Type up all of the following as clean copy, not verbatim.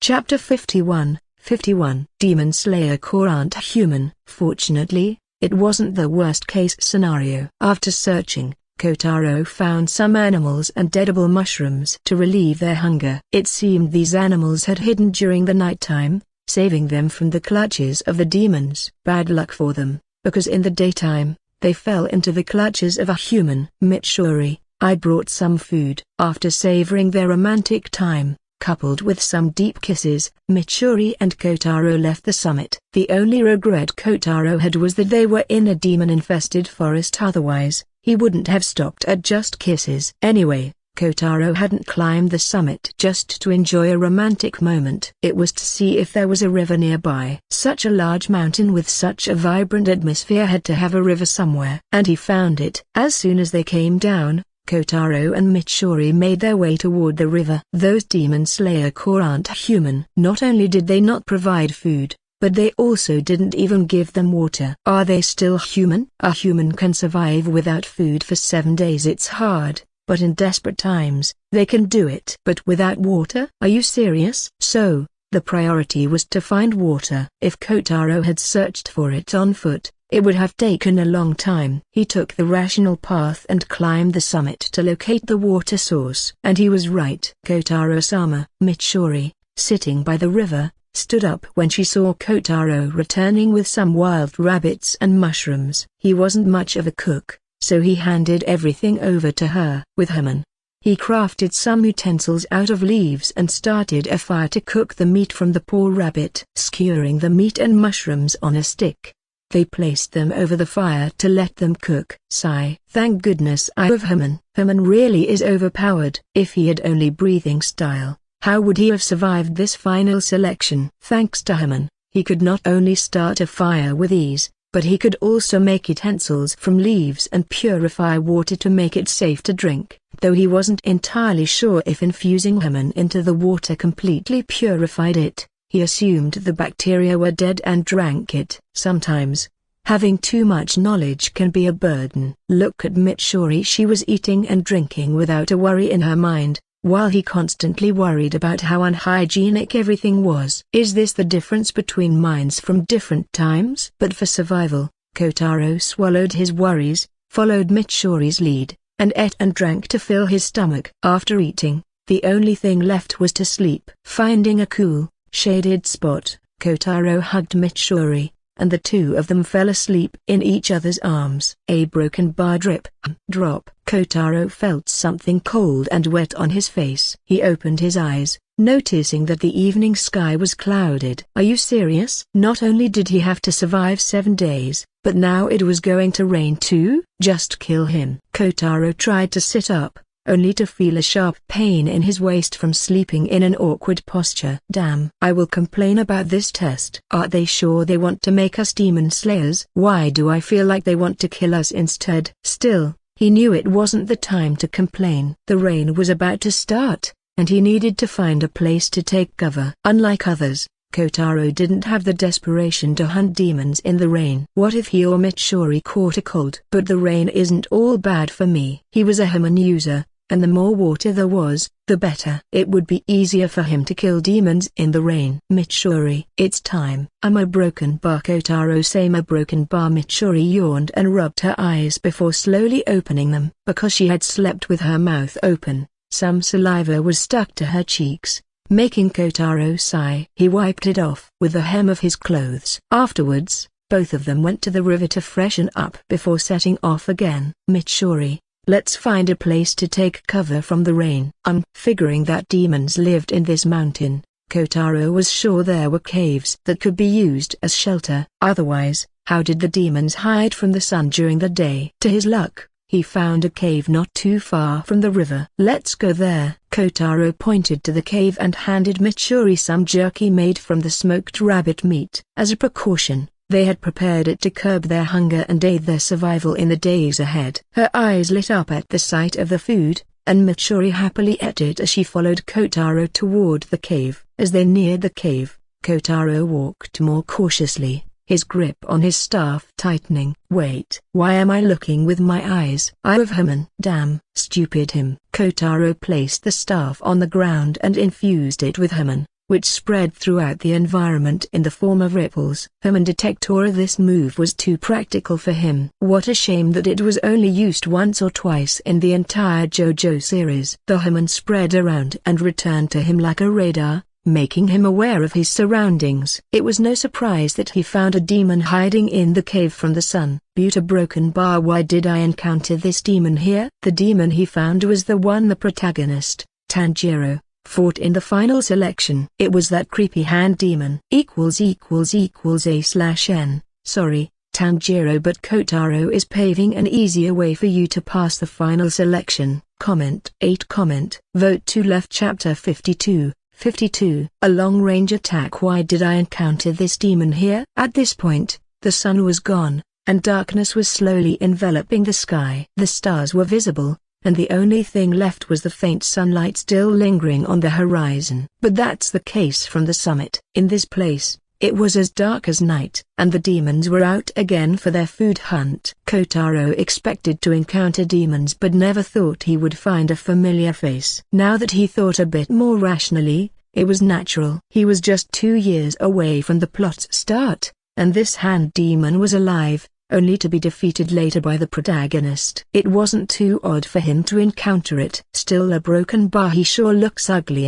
Chapter 51, 51. Demon Slayer core aren't human. Fortunately, it wasn't the worst-case scenario. After searching, Kotaro found some animals and edible mushrooms to relieve their hunger. It seemed these animals had hidden during the nighttime, saving them from the clutches of the demons. Bad luck for them, because in the daytime, they fell into the clutches of a human. Mitsuri, I brought some food. After savoring their romantic time, coupled with some deep kisses, Mitsuri and Kotaro left the summit. The only regret Kotaro had was that they were in a demon-infested forest. Otherwise, he wouldn't have stopped at just kisses. Anyway, Kotaro hadn't climbed the summit just to enjoy a romantic moment. It was to see if there was a river nearby. Such a large mountain with such a vibrant atmosphere had to have a river somewhere. And he found it. As soon as they came down, Kotaro and Mitsuri made their way toward the river. Those Demon Slayer core aren't human. Not only did they not provide food, but they also didn't even give them water. Are they still human? A human can survive without food for 7 days. It's hard, but in desperate times, they can do it. But without water? Are you serious? So, the priority was to find water. If Kotaro had searched for it on foot, it would have taken a long time. He took the rational path and climbed the summit to locate the water source. And he was right. Kotaro-sama, Mitsuri, sitting by the river, stood up when she saw Kotaro returning with some wild rabbits and mushrooms. He wasn't much of a cook, so he handed everything over to her. With Herman, he crafted some utensils out of leaves and started a fire to cook the meat from the poor rabbit. Skewering the meat and mushrooms on a stick, they placed them over the fire to let them cook. Sigh. Thank goodness I have Herman. Herman really is overpowered. If he had only breathing style, how would he have survived this final selection? Thanks to Herman, he could not only start a fire with ease, but he could also make utensils from leaves and purify water to make it safe to drink. Though he wasn't entirely sure if infusing Herman into the water completely purified it, he assumed the bacteria were dead and drank it. Sometimes, having too much knowledge can be a burden. Look at Mitsuri. She was eating and drinking without a worry in her mind, while he constantly worried about how unhygienic everything was. Is this the difference between minds from different times? But for survival, Kotaro swallowed his worries, followed Mitsuri's lead, and ate and drank to fill his stomach. After eating, the only thing left was to sleep. Finding a cool, shaded spot, Kotaro hugged Mitsuri, and the two of them fell asleep in each other's arms. A broken bar drip, drop. Kotaro felt something cold and wet on his face. He opened his eyes, noticing that the evening sky was clouded. Are you serious? Not only did he have to survive 7 days, but now it was going to rain too? Just kill him. Kotaro tried to sit up, only to feel a sharp pain in his waist from sleeping in an awkward posture. Damn. I will complain about this test. Are they sure they want to make us demon slayers? Why do I feel like they want to kill us instead? Still, he knew it wasn't the time to complain. The rain was about to start, and he needed to find a place to take cover. Unlike others, Kotaro didn't have the desperation to hunt demons in the rain. What if he or Mitsuri caught a cold? But the rain isn't all bad for me. He was a Herman user, and the more water there was, the better. It would be easier for him to kill demons in the rain. Mitsuri, it's time. I'm a broken bar. Kotaro same a broken bar. Mitsuri yawned and rubbed her eyes before slowly opening them. Because she had slept with her mouth open, some saliva was stuck to her cheeks, making Kotaro sigh. He wiped it off with the hem of his clothes. Afterwards, both of them went to the river to freshen up before setting off again. Mitsuri, let's find a place to take cover from the rain. Figuring that demons lived in this mountain, Kotaro was sure there were caves that could be used as shelter. Otherwise, how did the demons hide from the sun during the day? To his luck, he found a cave not too far from the river. Let's go there. Kotaro pointed to the cave and handed Mitsuri some jerky made from the smoked rabbit meat. As a precaution, they had prepared it to curb their hunger and aid their survival in the days ahead. Her eyes lit up at the sight of the food, and Mitsuri happily ate it as she followed Kotaro toward the cave. As they neared the cave, Kotaro walked more cautiously, his grip on his staff tightening. Wait, why am I looking with my eyes? I have Herman. Damn, stupid him. Kotaro placed the staff on the ground and infused it with Herman, which spread throughout the environment in the form of ripples. Human detector. This move was too practical for him. What a shame that it was only used once or twice in the entire JoJo series. The human spread around and returned to him like a radar, making him aware of his surroundings. It was no surprise that he found a demon hiding in the cave from the sun. Buta broken bar. Why did I encounter this demon here? The demon he found was the one the protagonist, Tanjiro, fought in the final selection. It was that creepy hand demon. A/N. Sorry, Tanjiro, but Kotaro is paving an easier way for you to pass the final selection. Comment 8. Comment. Vote to left. Chapter 52. A long-range attack. Why did I encounter this demon here? At this point, the sun was gone, and darkness was slowly enveloping the sky. The stars were visible, and the only thing left was the faint sunlight still lingering on the horizon. But that's the case from the summit. In this place, it was as dark as night, and the demons were out again for their food hunt. Kotaro expected to encounter demons but never thought he would find a familiar face. Now that he thought a bit more rationally, it was natural. He was just 2 years away from the plot's start, and this hand demon was alive, only to be defeated later by the protagonist. It wasn't too odd for him to encounter it. Still, a broken bar. He sure looks ugly,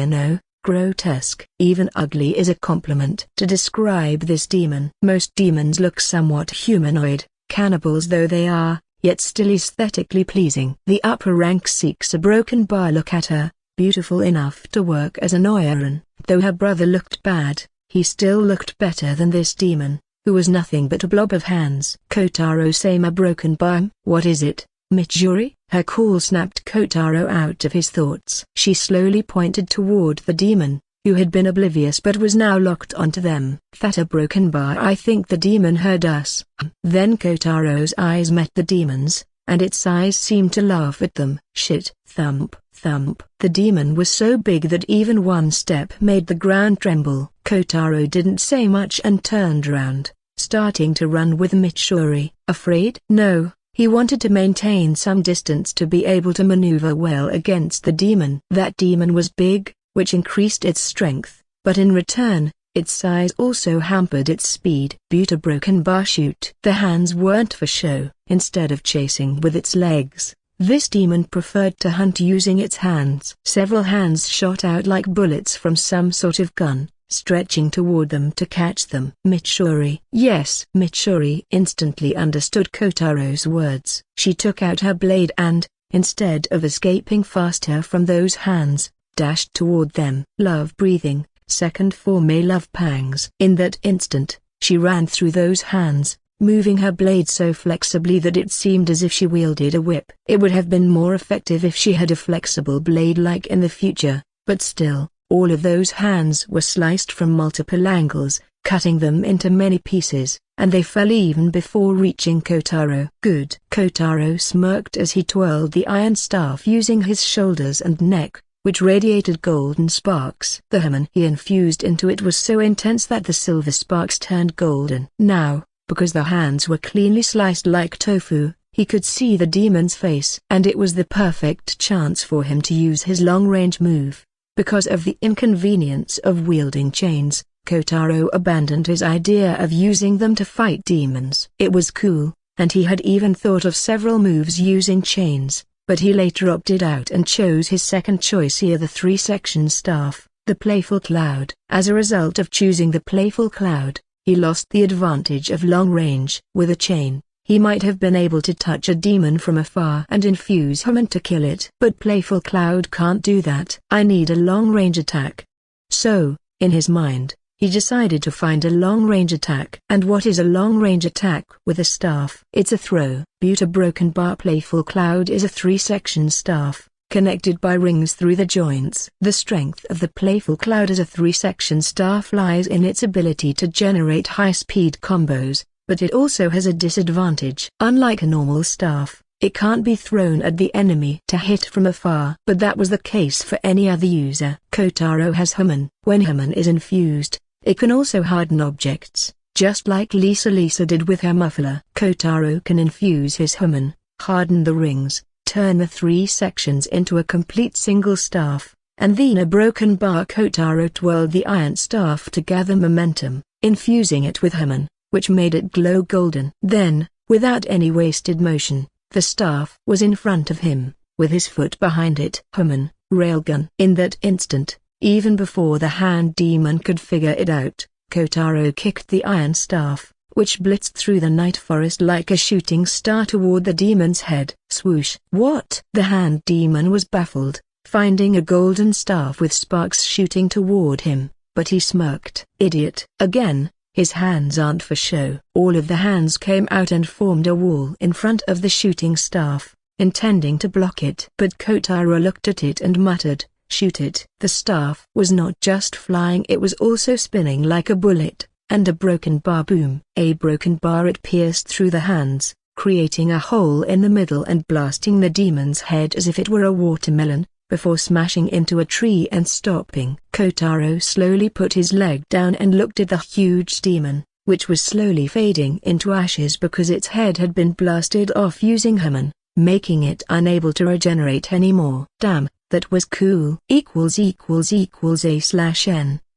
grotesque. Even ugly is a compliment to describe this demon. Most demons look somewhat humanoid, cannibals though they are, yet still aesthetically pleasing. The upper rank seeks a broken bar. Look at her, beautiful enough to work as an Oiran. Though her brother looked bad, he still looked better than this demon, who was nothing but a blob of hands. Kotaro same a broken bar. What is it, Mitsuri? Her call snapped Kotaro out of his thoughts. She slowly pointed toward the demon, who had been oblivious but was now locked onto them. That a broken bar. I think the demon heard us. Then Kotaro's eyes met the demon's, and its eyes seemed to laugh at them. Shit. Thump, thump. The demon was so big that even one step made the ground tremble. Kotaro didn't say much and turned around, starting to run with Mitsuri. Afraid? No. He wanted to maintain some distance to be able to maneuver well against the demon. That demon was big, which increased its strength, but in return, its size also hampered its speed. Buta broken bar. Shoot. The hands weren't for show. Instead of chasing with its legs, this demon preferred to hunt using its hands. Several hands shot out like bullets from some sort of gun, stretching toward them to catch them. Mitsuri. Yes. Mitsuri instantly understood Kotaro's words. She took out her blade and, instead of escaping faster from those hands, dashed toward them. Love breathing, second form a love pangs. In that instant, she ran through those hands, moving her blade so flexibly that it seemed as if she wielded a whip. It would have been more effective if she had a flexible blade like in the future, but still, all of those hands were sliced from multiple angles, cutting them into many pieces, and they fell even before reaching Kotaro. Good. Kotaro smirked as he twirled the iron staff using his shoulders and neck, which radiated golden sparks. The hamon he infused into it was so intense that the silver sparks turned golden. Now, because the hands were cleanly sliced like tofu, he could see the demon's face. And it was the perfect chance for him to use his long-range move. Because of the inconvenience of wielding chains, Kotaro abandoned his idea of using them to fight demons. It was cool, and he had even thought of several moves using chains, but he later opted out and chose his second choice here, the 3-section staff, the Playful Cloud. As a result of choosing the Playful Cloud, he lost the advantage of long range. With a chain, he might have been able to touch a demon from afar and infuse hamon to kill it. But Playful Cloud can't do that. I need a long-range attack. So, in his mind, he decided to find a long-range attack. And what is a long-range attack with a staff? It's a throw. Buta broken bar. Playful Cloud is a 3-section staff, connected by rings through the joints. The strength of the Playful Cloud as a 3-section staff lies in its ability to generate high-speed combos, but it also has a disadvantage. Unlike a normal staff, it can't be thrown at the enemy to hit from afar. But that was the case for any other user. Kotaro has hamon. When hamon is infused, it can also harden objects, just like Lisa did with her muffler. Kotaro can infuse his hamon, harden the rings, turn the 3 sections into a complete single staff, and then a broken bar. Kotaro twirled the iron staff to gather momentum, infusing it with hymen, which made it glow golden. Then, without any wasted motion, the staff was in front of him, with his foot behind it. Hymen, railgun. In that instant, even before the hand demon could figure it out, Kotaro kicked the iron staff, which blitzed through the night forest like a shooting star toward the demon's head. Swoosh! What? The hand demon was baffled, finding a golden staff with sparks shooting toward him, but he smirked. Idiot! Again, his hands aren't for show. All of the hands came out and formed a wall in front of the shooting staff, intending to block it. But Kotaro looked at it and muttered, "Shoot it." The staff was not just flying, it was also spinning like a bullet, and a broken bar boom. A broken bar, it pierced through the hands, creating a hole in the middle and blasting the demon's head as if it were a watermelon, before smashing into a tree and stopping. Kotaro slowly put his leg down and looked at the huge demon, which was slowly fading into ashes because its head had been blasted off using hymen, making it unable to regenerate anymore. Damn, that was cool. == A/N.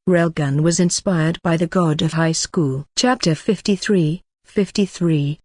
Railgun was inspired by the god of high school. Chapter 53.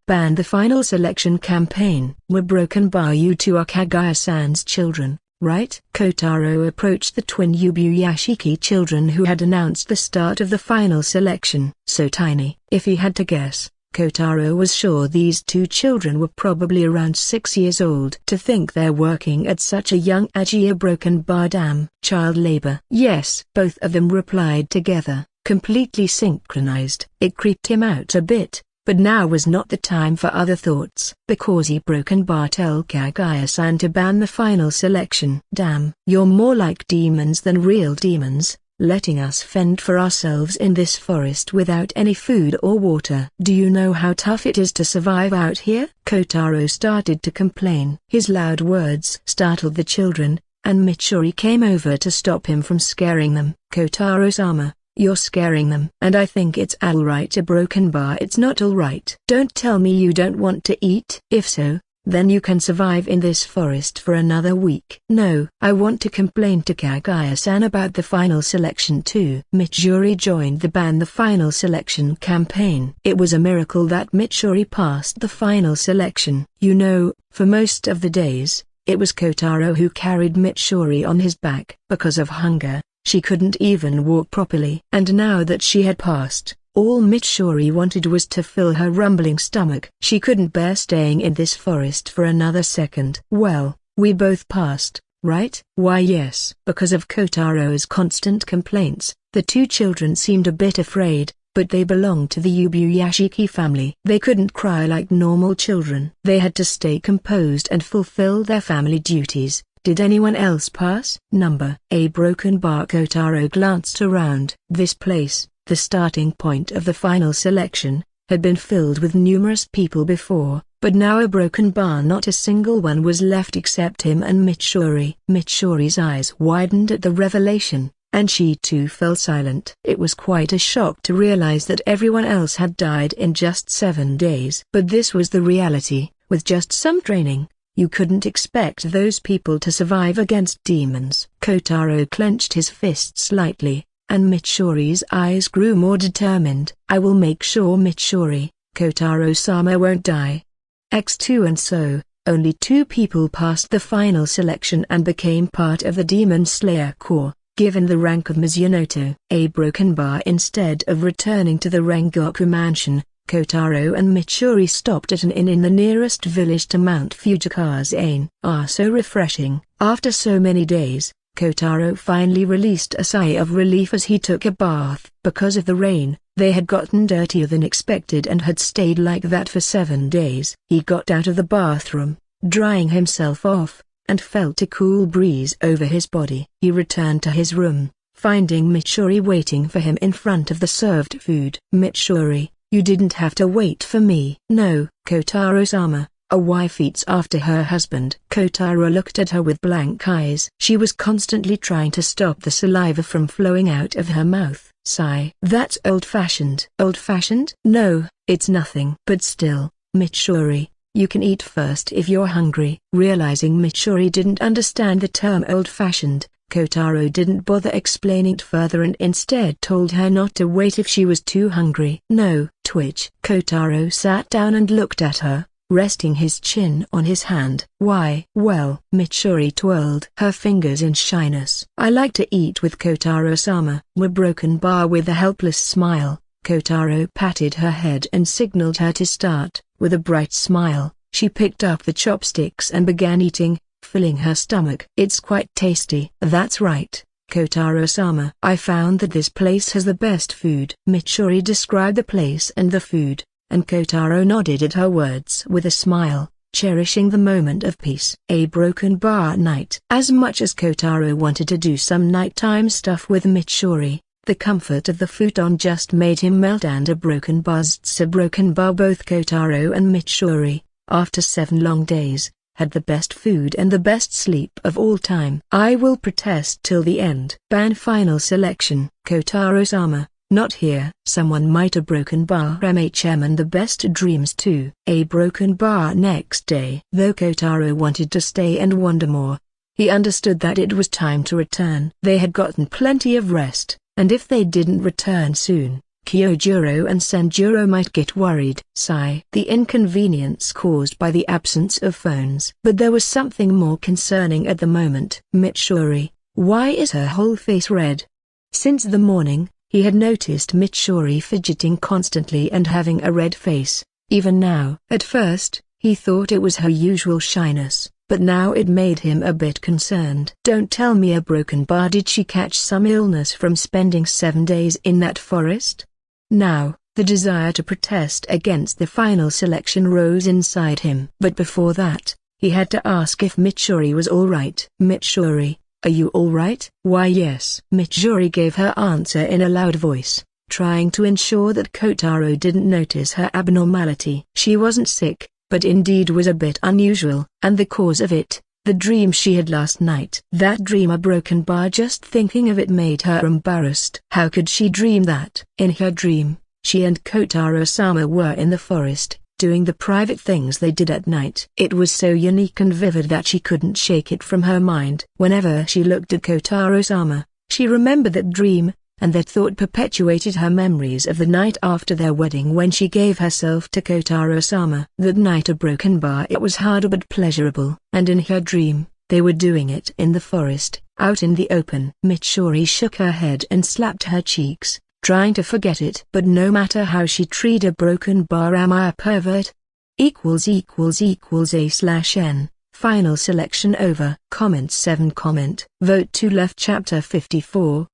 Ban the final selection campaign. Were broken bar, you two are Kaguya-san's children, right? Kotaro approached the twin Yubuyashiki children who had announced the start of the final selection. So tiny. If he had to guess, Kotaro was sure these two children were probably around 6 years old. To think they're working at such a young age. A broken bar, damn. Child labor. Yes, both of them replied together, completely synchronized. It creeped him out a bit, but now was not the time for other thoughts. Because he broken bar, tell Kaguya-san to ban the final selection. Damn. You're more like demons than real demons, letting us fend for ourselves in this forest without any food or water. Do you know how tough it is to survive out here? Kotaro started to complain. His loud words startled the children, and Mitsuri came over to stop him from scaring them. Kotaro-sama, you're scaring them. And I think it's alright. A broken bar, it's not alright. Don't tell me you don't want to eat. If so, then you can survive in this forest for another week. No, I want to complain to Kaguya-san about the final selection too. Mitsuri joined the ban the final selection campaign. It was a miracle that Mitsuri passed the final selection. You know, for most of the days, it was Kotaro who carried Mitsuri on his back. Because of hunger, she couldn't even walk properly. And now that she had passed, all Mitsuri wanted was to fill her rumbling stomach. She couldn't bear staying in this forest for another second. Well, we both passed, right? Why yes. Because of Kotaro's constant complaints, the two children seemed a bit afraid, but they belonged to the Yubuyashiki family. They couldn't cry like normal children. They had to stay composed and fulfill their family duties. Did anyone else pass? Number. A broken bar. Kotaro glanced around. This place, the starting point of the final selection, had been filled with numerous people before, but now a broken bar, not a single one was left except him and Mitsuri. Mitsuri's eyes widened at the revelation, and she too fell silent. It was quite a shock to realize that everyone else had died in just 7 days. But this was the reality. With just some training, you couldn't expect those people to survive against demons. Kotaro clenched his fist slightly, and Mitsuri's eyes grew more determined. I will make sure Mitsuri, Kotaro-sama won't die. X2. And so, only 2 people passed the final selection and became part of the Demon Slayer Corps, given the rank of Mizunoto. A broken bar. Instead of returning to the Rengoku mansion, Kotaro and Mitsuri stopped at an inn in the nearest village to Mount Fujikawa's Ain. So refreshing. After so many days, Kotaro finally released a sigh of relief as he took a bath. Because of the rain, they had gotten dirtier than expected and had stayed like that for 7 days. He got out of the bathroom, drying himself off, and felt a cool breeze over his body. He returned to his room, finding Mitsuri waiting for him in front of the served food. Mitsuri, you didn't have to wait for me. No, Kotaro-sama. A wife eats after her husband. Kotaro looked at her with blank eyes. She was constantly trying to stop the saliva from flowing out of her mouth. Sigh. That's old-fashioned. Old-fashioned? No, it's nothing. But still, Mitsuri, you can eat first if you're hungry. Realizing Mitsuri didn't understand the term old-fashioned, Kotaro didn't bother explaining it further and instead told her not to wait if she was too hungry. No, twitch. Kotaro sat down and looked at her, resting his chin on his hand. Why? Well, Mitsuri twirled her fingers in shyness. I like to eat with Kotaro-sama. A broken bar with a helpless smile. Kotaro patted her head and signaled her to start. With a bright smile, she picked up the chopsticks and began eating, filling her stomach. It's quite tasty. That's right, Kotaro-sama. I found that this place has the best food. Mitsuri described the place and the food, and Kotaro nodded at her words with a smile, cherishing the moment of peace. A broken bar night. As much as Kotaro wanted to do some nighttime stuff with Mitsuri, the comfort of the futon just made him melt, and a broken bar's a broken bar. Both Kotaro and Mitsuri, after 7 long days, had the best food and the best sleep of all time. I will protest till the end. Ban final selection. Kotaro-sama, not here. Someone might a broken bar and the best dreams too. A broken bar next day. Though Kotaro wanted to stay and wonder more, he understood that it was time to return. They had gotten plenty of rest, and if they didn't return soon, Kyojuro and Sanjuro might get worried. Sigh. The inconvenience caused by the absence of phones. But there was something more concerning at the moment. Mitsuri, why is her whole face red? Since the morning, he had noticed Mitsuri fidgeting constantly and having a red face, even now. At first, he thought it was her usual shyness, but now it made him a bit concerned. Don't tell me a broken bar. Did she catch some illness from spending 7 days in that forest? Now, the desire to protest against the final selection rose inside him. But before that, he had to ask if Mitsuri was alright. Mitsuri, are you alright? Why yes. Mitsuri gave her answer in a loud voice, trying to ensure that Kotaro didn't notice her abnormality. She wasn't sick, but indeed was a bit unusual. And the cause of it, the dream she had last night. That dream, a broken bar, just thinking of it made her embarrassed. How could she dream that? In her dream, she and Kotaro-sama were in the forest, doing the private things they did at night. It was so unique and vivid that she couldn't shake it from her mind. Whenever she looked at Kotaro-sama, she remembered that dream, and that thought perpetuated her memories of the night after their wedding when she gave herself to Kotaro-sama. That night a broken bar, it was harder but pleasurable. And in her dream, they were doing it in the forest, out in the open. Mitsuri shook her head and slapped her cheeks, trying to forget it. But no matter how she treat a broken bar, am I a pervert? == A/N. Final selection over. Comment 7. Vote to left. Chapter 54.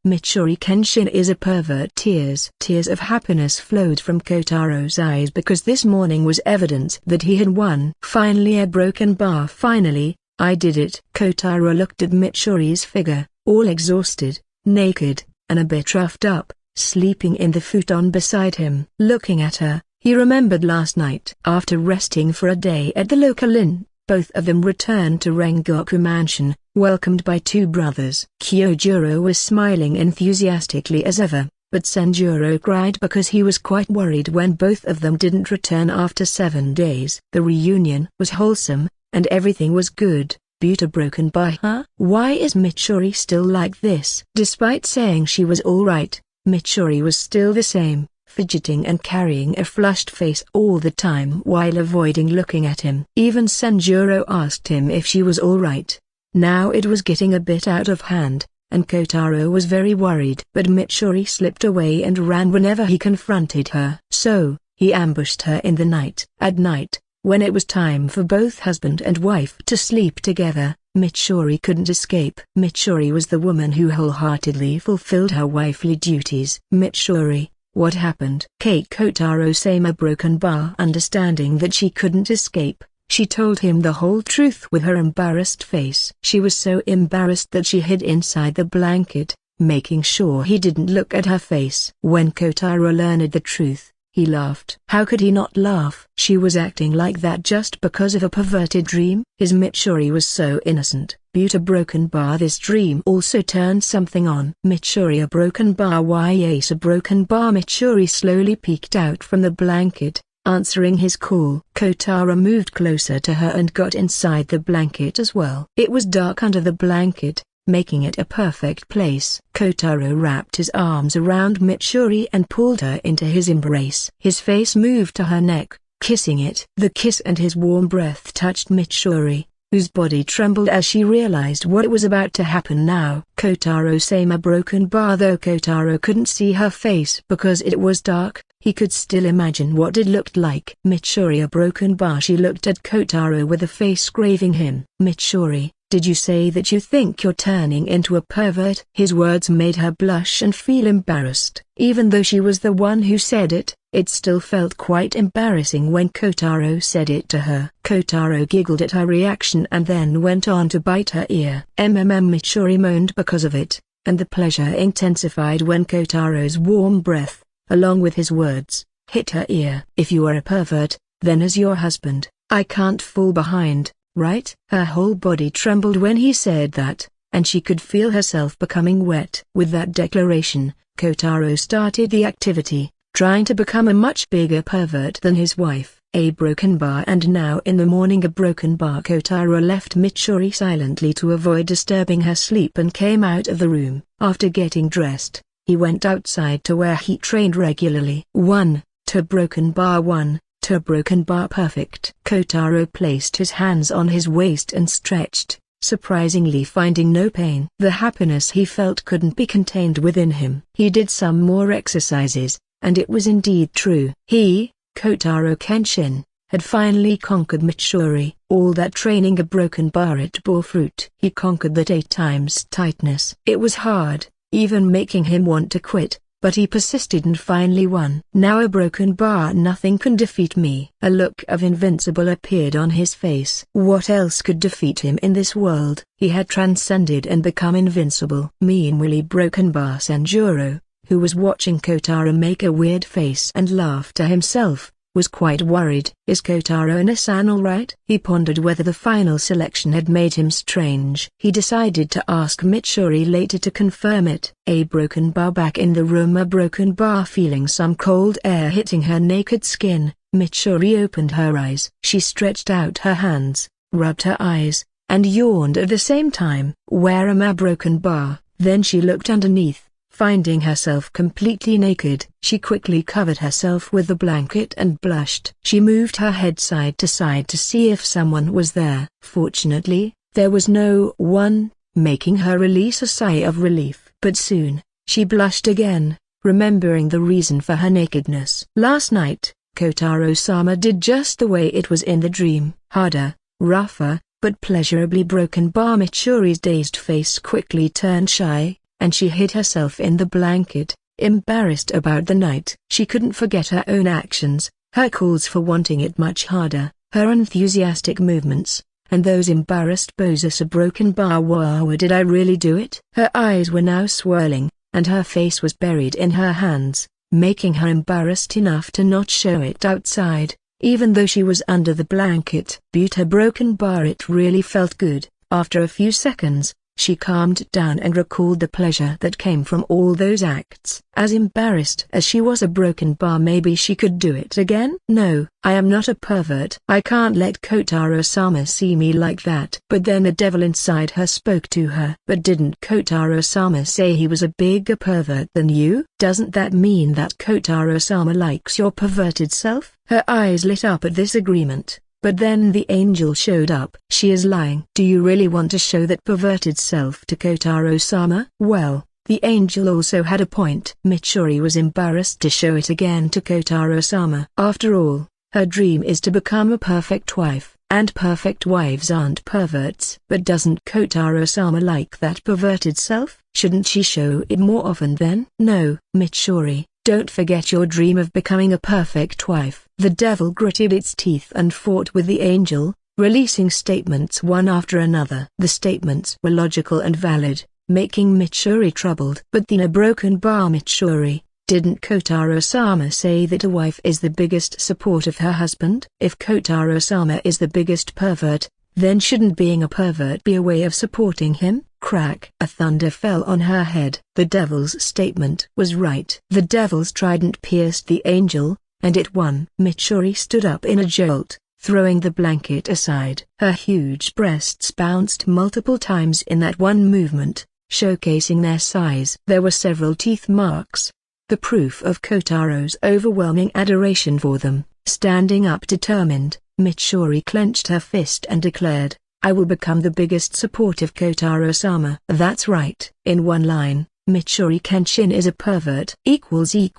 Mitsuri Kenshin is a pervert. Tears of happiness flowed from Kotaro's eyes because this morning was evidence that he had won. Finally a broken bar. Finally, I did it. Kotaro looked at Mitsuri's figure, all exhausted, naked, and a bit roughed up, sleeping in the futon beside him. Looking at her, he remembered last night. After resting for a day at the local inn, both of them returned to Rengoku Mansion, welcomed by 2 brothers. Kyojuro was smiling enthusiastically as ever, but Sanjuro cried because he was quite worried when both of them didn't return after 7 days. The reunion was wholesome, and everything was good. But a broken bar, huh? Why is Mitsuri still like this? Despite saying she was alright, Mitsuri was still the same, fidgeting and carrying a flushed face all the time while avoiding looking at him. Even Sanjuro asked him if she was alright. Now it was getting a bit out of hand, and Kotaro was very worried. But Mitsuri slipped away and ran whenever he confronted her. So, he ambushed her in the night. At night, when it was time for both husband and wife to sleep together, Mitsuri couldn't escape. Mitsuri was the woman who wholeheartedly fulfilled her wifely duties. Mitsuri, what happened? Kotaro-sama broken bar. Understanding that she couldn't escape, she told him the whole truth with her embarrassed face. She was so embarrassed that she hid inside the blanket, making sure he didn't look at her face. When Kotaro learned the truth, he laughed. How could he not laugh? She was acting like that just because of a perverted dream. His Mitsuri was so innocent. But a broken bar. This dream also turned something on. Mitsuri a broken bar. Why yes, a broken bar? Mitsuri slowly peeked out from the blanket, answering his call. Kotaro moved closer to her and got inside the blanket as well. It was dark under the blanket, making it a perfect place. Kotaro wrapped his arms around Mitsuri and pulled her into his embrace. His face moved to her neck, kissing it. The kiss and his warm breath touched Mitsuri, whose body trembled as she realized what was about to happen now. Kotaro-sama broken bar. Though Kotaro couldn't see her face because it was dark, he could still imagine what it looked like. Mitsuri a broken bar. She looked at Kotaro with a face craving him. Mitsuri, did you say that you think you're turning into a pervert? His words made her blush and feel embarrassed. Even though she was the one who said it, it still felt quite embarrassing when Kotaro said it to her. Kotaro giggled at her reaction and then went on to bite her ear. Mitsuri moaned because of it, and the pleasure intensified when Kotaro's warm breath, along with his words, hit her ear. If you are a pervert, then as your husband, I can't fall behind, right? Her whole body trembled when he said that, and she could feel herself becoming wet. With that declaration, Kotaro started the activity, trying to become a much bigger pervert than his wife. A broken bar. And now in the morning a broken bar. Kotaro left Mitsuri silently to avoid disturbing her sleep and came out of the room. After getting dressed, he went outside to where he trained regularly. 1, 2 broken bar 1, 2 broken bar perfect. Kotaro placed his hands on his waist and stretched, surprisingly finding no pain. The happiness he felt couldn't be contained within him. He did some more exercises, and it was indeed true. He, Kotaro Kenshin, had finally conquered Mitsuri. All that training a broken bar, it bore fruit. He conquered that 8 times tightness. It was hard, even making him want to quit, but he persisted and finally won. Now a broken bar. Nothing can defeat me. A look of invincible appeared on his face. What else could defeat him in this world? He had transcended and become invincible. Meanwhile broken bar Sanjuro, who was watching Kotaro make a weird face and laugh to himself, was quite worried. Is Kotaro-san alright? He pondered whether the final selection had made him strange. He decided to ask Mitsuri later to confirm it. A broken bar. Back in the room, a broken bar. Feeling some cold air hitting her naked skin, Mitsuri opened her eyes. She stretched out her hands, rubbed her eyes, and yawned at the same time. Where am I? Broken bar. Then she looked underneath, finding herself completely naked. She quickly covered herself with the blanket and blushed. She moved her head side to side to see if someone was there. Fortunately, there was no one, making her release a sigh of relief. But soon, she blushed again, remembering the reason for her nakedness. Last night, Kotaro-sama did just the way it was in the dream. Harder, rougher, but pleasurably broken bar. Mitsuri's dazed face quickly turned shy, and she hid herself in the blanket, embarrassed about the night. She couldn't forget her own actions, her calls for wanting it much harder, her enthusiastic movements, and those embarrassed poses. A broken bar. Wow, did I really do it? Her eyes were now swirling, and her face was buried in her hands, making her embarrassed enough to not show it outside, even though she was under the blanket. Her broken bar. It really felt good. After a few seconds, she calmed down and recalled the pleasure that came from all those acts. As embarrassed as she was, a broken bar. Maybe she could do it again? No, I am not a pervert. I can't let Kotaro-sama see me like that. But then the devil inside her spoke to her. But didn't Kotaro-sama say he was a bigger pervert than you? Doesn't that mean that Kotaro-sama likes your perverted self? Her eyes lit up at this agreement. But then the angel showed up. She is lying. Do you really want to show that perverted self to Kotaro-sama? Well, the angel also had a point. Mitsuri was embarrassed to show it again to Kotaro-sama. After all, her dream is to become a perfect wife, and perfect wives aren't perverts. But doesn't Kotaro-sama like that perverted self? Shouldn't she show it more often then? No, Mitsuri, don't forget your dream of becoming a perfect wife. The devil gritted its teeth and fought with the angel, releasing statements one after another. The statements were logical and valid, making Mitsuri troubled. But then a broken bar. Mitsuri, didn't Kotaro-sama say that a wife is the biggest support of her husband? If Kotaro-sama is the biggest pervert, then shouldn't being a pervert be a way of supporting him? Crack! A thunder fell on her head. The devil's statement was right. The devil's trident pierced the angel, and it won. Mitsuri stood up in a jolt, throwing the blanket aside. Her huge breasts bounced multiple times in that one movement, showcasing their size. There were several teeth marks, the proof of Kotaro's overwhelming adoration for them. Standing up determined, Mitsuri clenched her fist and declared, "I will become the biggest support of Kotaro-sama." That's right. In one line, Mitsuri Kenshin is a pervert. ===A/N.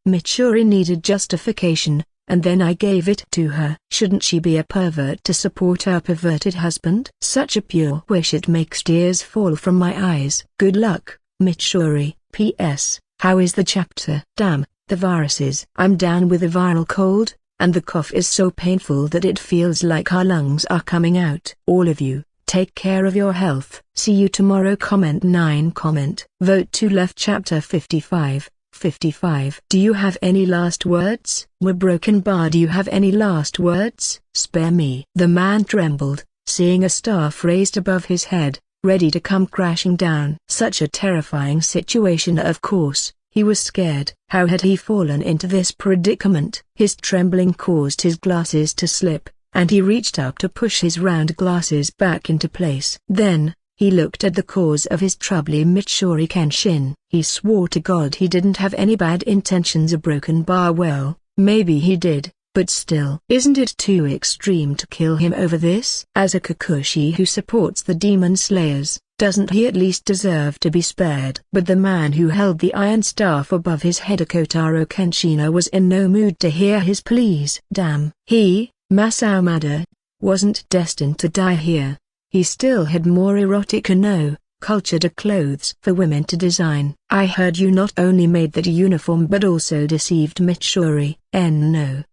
Mitsuri needed justification, and then I gave it to her. Shouldn't she be a pervert to support her perverted husband? Such a pure wish it makes tears fall from my eyes. Good luck, Mitsuri. P.S. How is the chapter? Damn, the viruses. I'm down with a viral cold, and the cough is so painful that it feels like our lungs are coming out. All of you, take care of your health. See you tomorrow. Comment 9. Vote to left. Chapter 55. Do you have any last words? Broken Bar, do you have any last words? Spare me. The man trembled, seeing a staff raised above his head, ready to come crashing down. Such a terrifying situation. Of course, he was scared. How had he fallen into this predicament? His trembling caused his glasses to slip, and he reached up to push his round glasses back into place. Then, he looked at the cause of his trouble. Mitsuri Kenshin. He swore to God he didn't have any bad intentions. A Broken Bar, well, maybe he did, but still. Isn't it too extreme to kill him over this? As a Kakashi who supports the Demon Slayers, doesn't he at least deserve to be spared? But the man who held the iron staff above his head, Kotaro Kenshina, was in no mood to hear his pleas. Damn. He, Masao Mada, wasn't destined to die here. He still had more erotic cultured clothes for women to design. I heard you not only made that uniform but also deceived Mitsuri.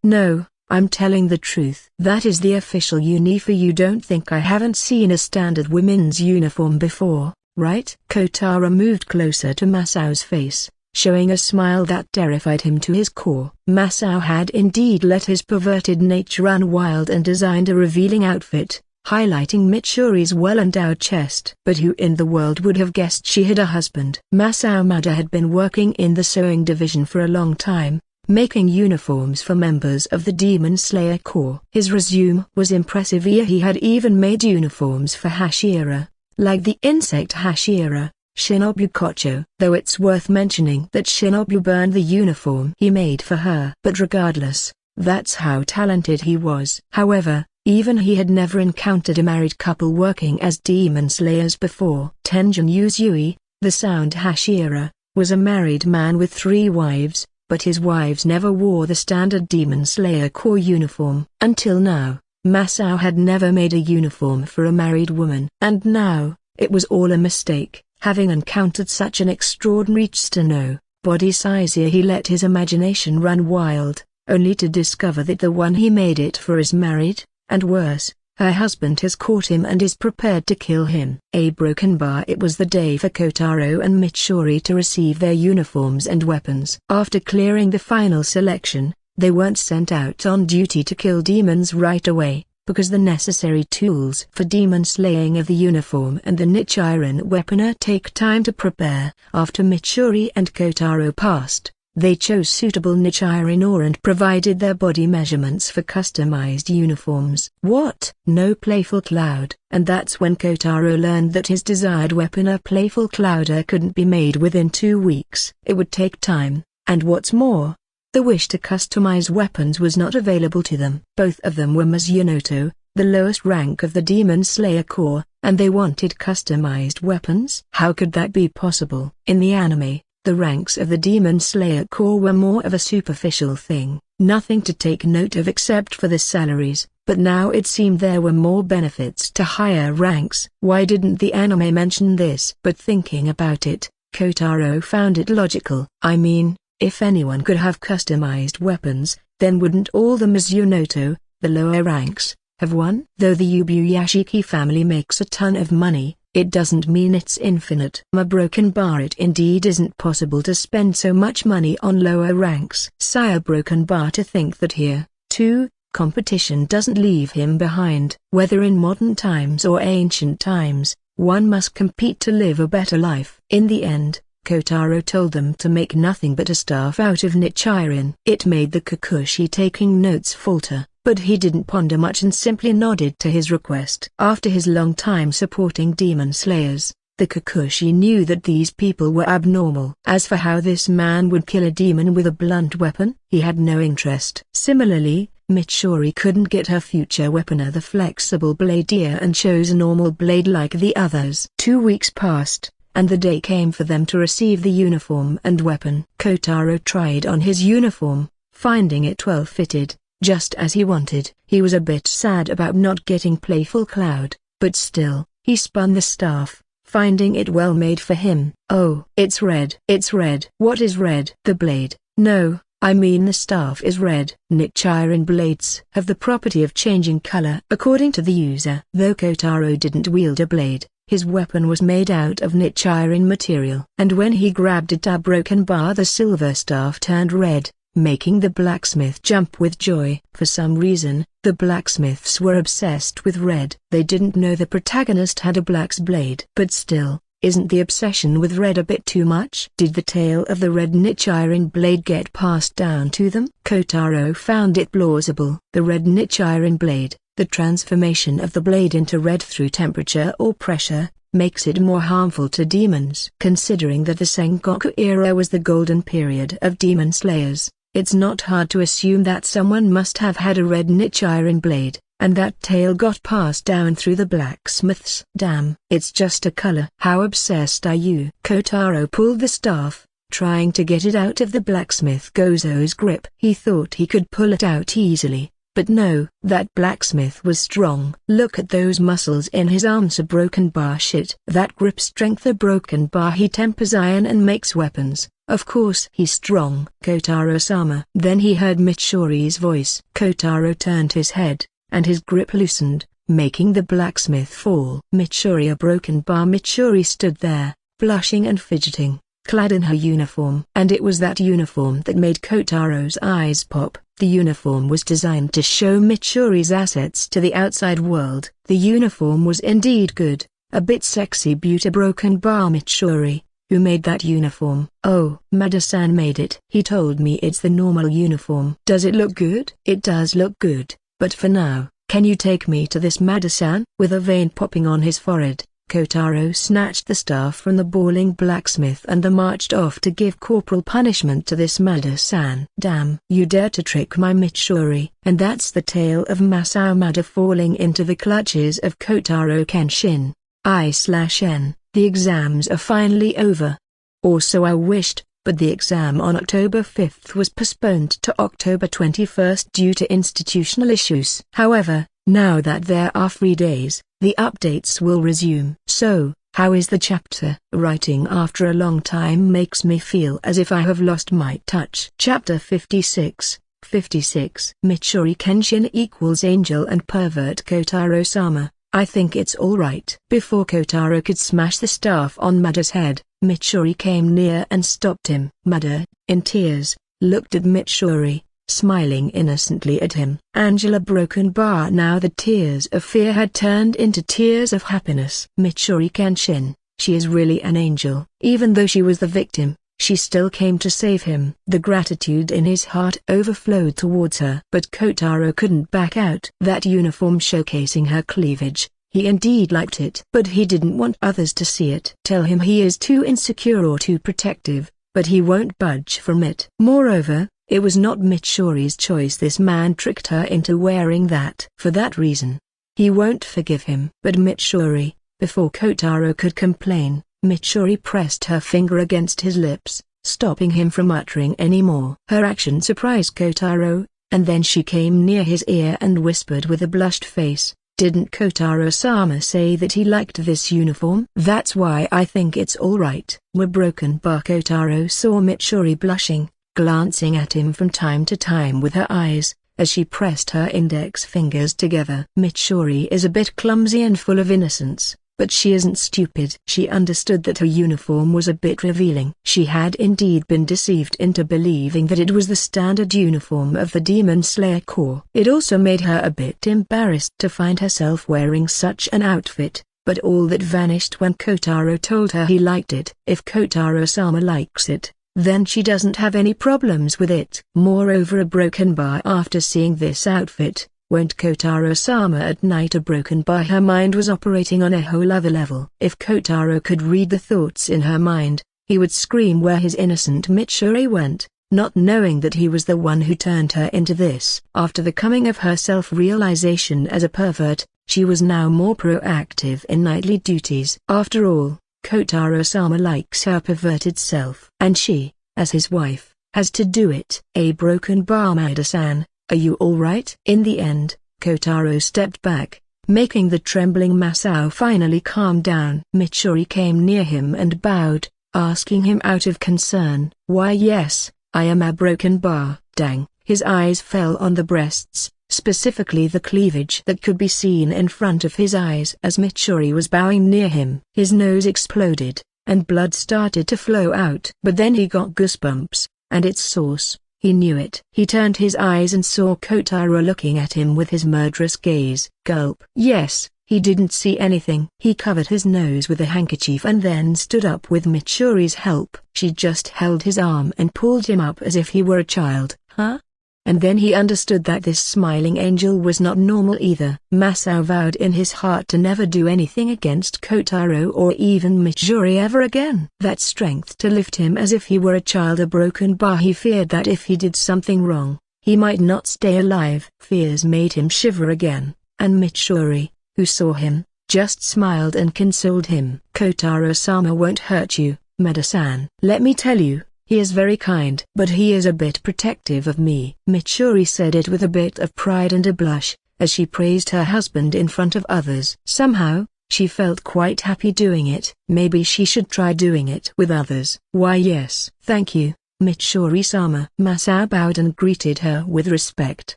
No, I'm telling the truth. That is the official uniform. You don't think I haven't seen a standard women's uniform before, right? Kotaro moved closer to Masao's face, showing a smile that terrified him to his core. Masao had indeed let his perverted nature run wild and designed a revealing outfit, highlighting Mitsuri's well-endowed chest. But who in the world would have guessed she had a husband? Masao Mada had been working in the sewing division for a long time, making uniforms for members of the Demon Slayer Corps. His resume was impressive. He had even made uniforms for Hashira, like the insect Hashira, Shinobu Kocho. Though it's worth mentioning that Shinobu burned the uniform he made for her. But regardless, that's how talented he was. However, even he had never encountered a married couple working as Demon Slayers before. Tenjin Uzui, the sound Hashira, was a married man with 3 wives, but his wives never wore the standard Demon Slayer Corps uniform. Until now, Masao had never made a uniform for a married woman. And now, it was all a mistake, having encountered such an extraordinary body size. He let his imagination run wild, only to discover that the one he made it for is married. And worse, her husband has caught him and is prepared to kill him. A Broken Bar. It was the day for Kotaro and Mitsuri to receive their uniforms and weapons. After clearing the final selection, they weren't sent out on duty to kill demons right away, because the necessary tools for demon slaying of the uniform and the niche iron weaponer take time to prepare. After Mitsuri and Kotaro passed, they chose suitable niche iron ore and provided their body measurements for customized uniforms. What? No Playful Cloud. And that's when Kotaro learned that his desired weaponer Playful Clouder couldn't be made within 2 weeks. It would take time, and what's more, the wish to customize weapons was not available to them. Both of them were Mizunoto, the lowest rank of the Demon Slayer Corps, and they wanted customized weapons? How could that be possible? In the anime, the ranks of the Demon Slayer Corps were more of a superficial thing, nothing to take note of except for the salaries, but now it seemed there were more benefits to higher ranks. Why didn't the anime mention this? But thinking about it, Kotaro found it logical. I mean, if anyone could have customized weapons, then wouldn't all the Mizunoto, the lower ranks, have one? Though the Ubuyashiki family makes a ton of money, it doesn't mean it's infinite. A Broken Bar. It indeed isn't possible to spend so much money on lower ranks. Sire Broken Bar. To think that here, too, competition doesn't leave him behind. Whether in modern times or ancient times, one must compete to live a better life. In the end, Kotaro told them to make nothing but a staff out of nichiren. It made the Kikuchi taking notes falter, but he didn't ponder much and simply nodded to his request. After his long time supporting demon slayers, the Kikuchi knew that these people were abnormal. As for how this man would kill a demon with a blunt weapon, he had no interest. Similarly, Mitsuri couldn't get her future weaponer the flexible blade ear and chose a normal blade like the others. 2 weeks passed, and the day came for them to receive the uniform and weapon. Kotaro tried on his uniform, finding it well fitted, just as he wanted. He was a bit sad about not getting Playful Cloud, but still, he spun the staff, finding it well made for him. Oh, it's red. It's red. What is red? The blade. No, I mean the staff is red. Nichiren blades have the property of changing color according to the user. Though Kotaro didn't wield a blade, his weapon was made out of nichiren material. And when he grabbed it a broken bar, the silver staff turned red, making the blacksmith jump with joy. For some reason, the blacksmiths were obsessed with red. They didn't know the protagonist had a black's blade. But still, isn't the obsession with red a bit too much? Did the tale of the red nichiren blade get passed down to them? Kotaro found it plausible. The red nichiren blade, the transformation of the blade into red through temperature or pressure, makes it more harmful to demons. Considering that the Sengoku era was the golden period of demon slayers, it's not hard to assume that someone must have had a red nichiren blade, and that tale got passed down through the blacksmiths. Damn, it's just a color. How obsessed are you? Kotaro pulled the staff, trying to get it out of the blacksmith Gozo's grip. He thought he could pull it out easily, but no, that blacksmith was strong. Look at those muscles in his arms. A broken bar. Shit. That grip strength. A broken bar. He tempers iron and makes weapons. Of course he's strong. Kotaro-sama. Then he heard Mitsuri's voice. Kotaro turned his head, and his grip loosened, making the blacksmith fall. Mitsuri. A broken bar. Mitsuri stood there, blushing and fidgeting, clad in her uniform. And it was that uniform that made Kotaro's eyes pop. The uniform was designed to show Mitsuri's assets to the outside world. The uniform was indeed good, a bit sexy beauty. Broken bar. Mitsuri. Who made that uniform? Oh, Mada-san made it. He told me it's the normal uniform. Does it look good? It does look good, but for now, can you take me to this Mada-san? With a vein popping on his forehead, Kotaro snatched the staff from the bawling blacksmith and marched off to give corporal punishment to this Mada-san. Damn. You dare to trick my Mitsuri. And that's the tale of Masao Mada falling into the clutches of Kotaro Kenshin. I/N. The exams are finally over. Or so I wished, but the exam on October 5th was postponed to October 21st due to institutional issues. However, now that there are free days, the updates will resume. So, how is the chapter? Writing after a long time makes me feel as if I have lost my touch. Chapter 56. 56. Mitsuri Kenshin equals angel and pervert. Kotaro-sama. I think it's alright. Before Kotaro could smash the staff on Mada's head, Mitsuri came near and stopped him. Mada, in tears, looked at Mitsuri, smiling innocently at him. Angela broken bar. Now the tears of fear had turned into tears of happiness. Mitsuri Kenshin, she is really an angel. Even though she was the victim, she still came to save him. The gratitude in his heart overflowed towards her. But Kotaro couldn't back out. That uniform showcasing her cleavage, he indeed liked it. But he didn't want others to see it. Tell him he is too insecure or too protective, but he won't budge from it. Moreover, it was not Mitsuri's choice. This man tricked her into wearing that. For that reason, he won't forgive him. But Mitsuri, before Kotaro could complain, Mitsuri pressed her finger against his lips, stopping him from uttering any more. Her action surprised Kotaro, and then she came near his ear and whispered with a blushed face, "Didn't Kotaro-sama say that he liked this uniform? That's why I think it's alright." Were broken bar. Kotaro saw Mitsuri blushing, glancing at him from time to time with her eyes, as she pressed her index fingers together. Mitsuri is a bit clumsy and full of innocence, but she isn't stupid. She understood that her uniform was a bit revealing. She had indeed been deceived into believing that it was the standard uniform of the Demon Slayer Corps. It also made her a bit embarrassed to find herself wearing such an outfit, but all that vanished when Kotaro told her he liked it. If Kotaro-sama likes it, then she doesn't have any problems with it. Moreover, a broken bar. After seeing this outfit, won't Kotaro-sama at night a broken bar? Her mind was operating on a whole other level. If Kotaro could read the thoughts in her mind, he would scream where his innocent Mitsuri went, not knowing that he was the one who turned her into this. After the coming of her self-realization as a pervert, she was now more proactive in nightly duties. After all, Kotaro-sama likes her perverted self, and she, as his wife, has to do it. A broken bar. Maeda-san, are you alright? In the end, Kotaro stepped back, making the trembling Masao finally calm down. Mitsuri came near him and bowed, asking him out of concern. Why yes, I am a broken bar. Dang. His eyes fell on the breasts, specifically the cleavage that could be seen in front of his eyes as Mitsuri was bowing near him. His nose exploded, and blood started to flow out. But then he got goosebumps, and its source, he knew it. He turned his eyes and saw Kotaro looking at him with his murderous gaze. Gulp. Yes, he didn't see anything. He covered his nose with a handkerchief and then stood up with Mitsuri's help. She just held his arm and pulled him up as if he were a child. Huh? And then he understood that this smiling angel was not normal either. Masao vowed in his heart to never do anything against Kotaro or even Mitsuri ever again. That strength to lift him as if he were a child, a broken bar. He feared that if he did something wrong, he might not stay alive. Fears made him shiver again, and Mitsuri, who saw him, just smiled and consoled him. Kotaro-sama won't hurt you, Maeda-san. Let me tell you, he is very kind. But he is a bit protective of me. Mitsuri said it with a bit of pride and a blush, as she praised her husband in front of others. Somehow, she felt quite happy doing it. Maybe she should try doing it with others. Why yes. Thank you, Mitsuri-sama. Masao bowed and greeted her with respect.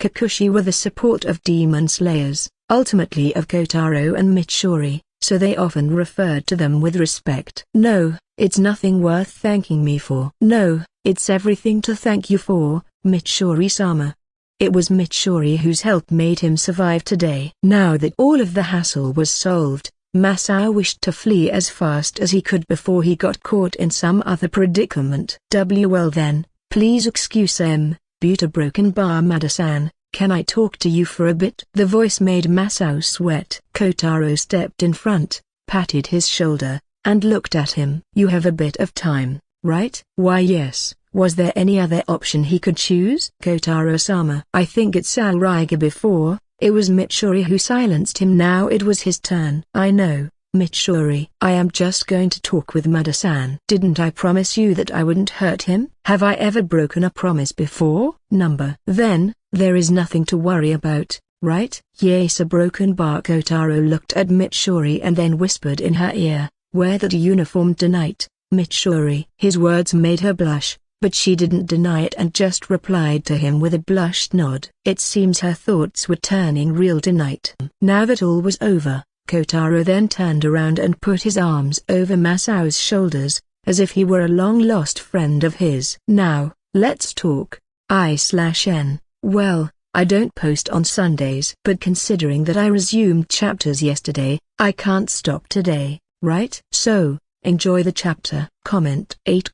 Kikuchi were the support of demon slayers, ultimately of Kotaro and Mitsuri, so they often referred to them with respect. No, it's nothing worth thanking me for. No, it's everything to thank you for, Mitsuri-sama. It was Mitsuri whose help made him survive today. Now that all of the hassle was solved, Masao wished to flee as fast as he could before he got caught in some other predicament. Well then, please excuse Buta broken bar. Maeda-san, can I talk to you for a bit? The voice made Masao sweat. Kotaro stepped in front, patted his shoulder, and looked at him. You have a bit of time, right? Why yes. Was there any other option he could choose? Kotaro-sama. I think it's alright. Before, it was Mitsuri who silenced him. Now it was his turn. I know, Mitsuri. I am just going to talk with Maeda-san. Didn't I promise you that I wouldn't hurt him? Have I ever broken a promise before? Then, there is nothing to worry about, right? Yes, a broken bar. Kotaro looked at Mitsuri and then whispered in her ear, wear that uniform tonight, Mitsuri. His words made her blush, but she didn't deny it and just replied to him with a blushed nod. It seems her thoughts were turning real tonight. Now that all was over, Kotaro then turned around and put his arms over Masao's shoulders, as if he were a long-lost friend of his. Now, let's talk. I/N. Well, I don't post on Sundays. But considering that I resumed chapters yesterday, I can't stop today, right? So, enjoy the chapter. Comment 8.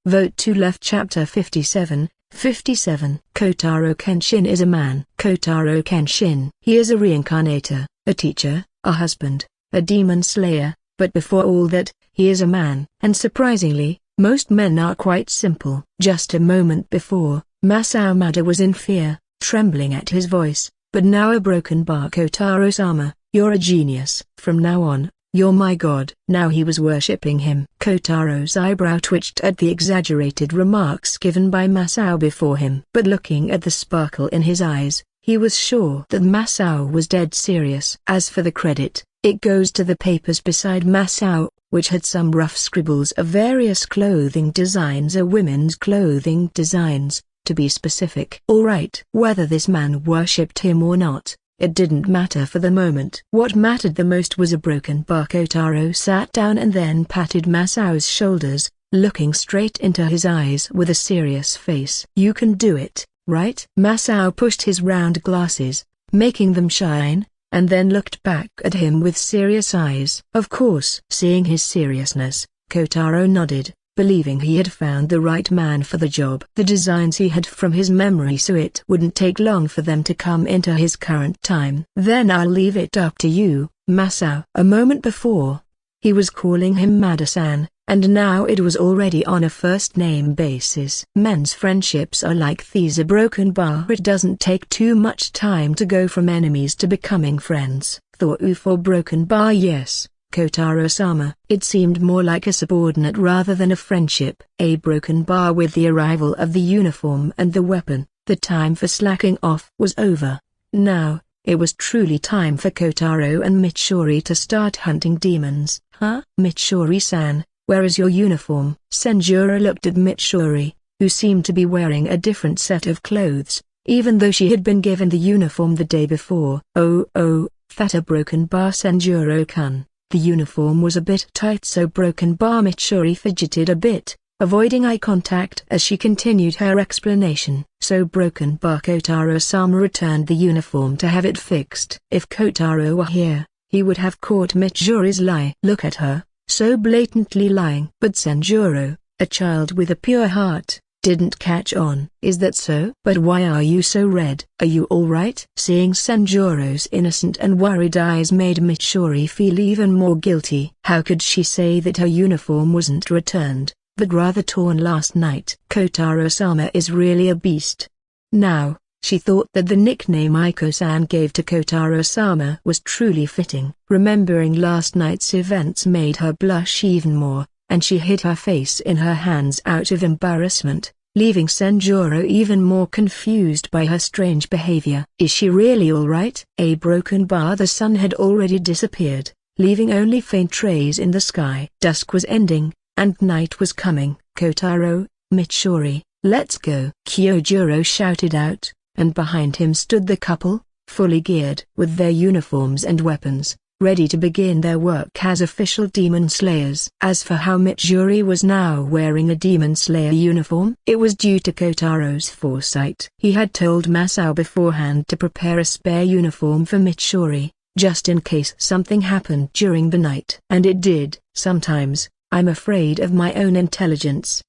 Vote to left. Chapter 57. Kotaro Kenshin is a man. Kotaro Kenshin. He is a reincarnator, a teacher, a husband, a demon slayer, but before all that, he is a man. And surprisingly, most men are quite simple. Just a moment before, Masao Maeda was in fear, trembling at his voice, but now a broken bar. Kotaro-sama, you're a genius. From now on, you're my god. Now he was worshipping him. Kotaro's eyebrow twitched at the exaggerated remarks given by Masao before him. But looking at the sparkle in his eyes, he was sure that Masao was dead serious. As for the credit, it goes to the papers beside Masao, which had some rough scribbles of various clothing designs or women's clothing designs, to be specific. Alright. Whether this man worshipped him or not, it didn't matter for the moment. What mattered the most was a broken bar. Kotaro sat down and then patted Masao's shoulders, looking straight into his eyes with a serious face. You can do it, right? Masao pushed his round glasses, making them shine, and then looked back at him with serious eyes. Of course. Seeing his seriousness, Kotaro nodded, believing he had found the right man for the job. The designs he had from his memory, so it wouldn't take long for them to come into his current time. Then I'll leave it up to you, Masao. A moment before, he was calling him Mada-san, and now it was already on a first-name basis. Men's friendships are like these, a broken bar. It doesn't take too much time to go from enemies to becoming friends. Thought for broken bar, yes. Kotaro-sama. It seemed more like a subordinate rather than a friendship. A broken bar. With the arrival of the uniform and the weapon, the time for slacking off was over. Now, it was truly time for Kotaro and Mitsuri to start hunting demons. Huh? Mitsuri-san, where is your uniform? Senjuro looked at Mitsuri, who seemed to be wearing a different set of clothes, even though she had been given the uniform the day before. Oh, that a broken bar, Senjuro-kun. The uniform was a bit tight, so broken bar. Mitsuri fidgeted a bit, avoiding eye contact as she continued her explanation. So broken bar. Kotaro-sama returned the uniform to have it fixed. If Kotaro were here, he would have caught Mitsuri's lie. Look at her, so blatantly lying. But Senjuro, a child with a pure heart, didn't catch on. Is that so? But why are you so red? Are you alright? Seeing Senjuro's innocent and worried eyes made Mitsuri feel even more guilty. How could she say that her uniform wasn't returned, but rather torn last night? Kotaro-sama is really a beast. Now, she thought that the nickname Aiko-san gave to Kotaro-sama was truly fitting. Remembering last night's events made her blush even more, and she hid her face in her hands out of embarrassment, leaving Senjuro even more confused by her strange behavior. Is she really alright? A broken bar. The sun had already disappeared, leaving only faint rays in the sky. Dusk was ending, and night was coming. Kotaro, Mitsuri, let's go. Kyojuro shouted out, and behind him stood the couple, fully geared with their uniforms and weapons, ready to begin their work as official demon slayers. As for how Mitsuri was now wearing a demon slayer uniform, it was due to Kotaro's foresight. He had told Masao beforehand to prepare a spare uniform for Mitsuri, just in case something happened during the night. And it did. Sometimes, I'm afraid of my own intelligence.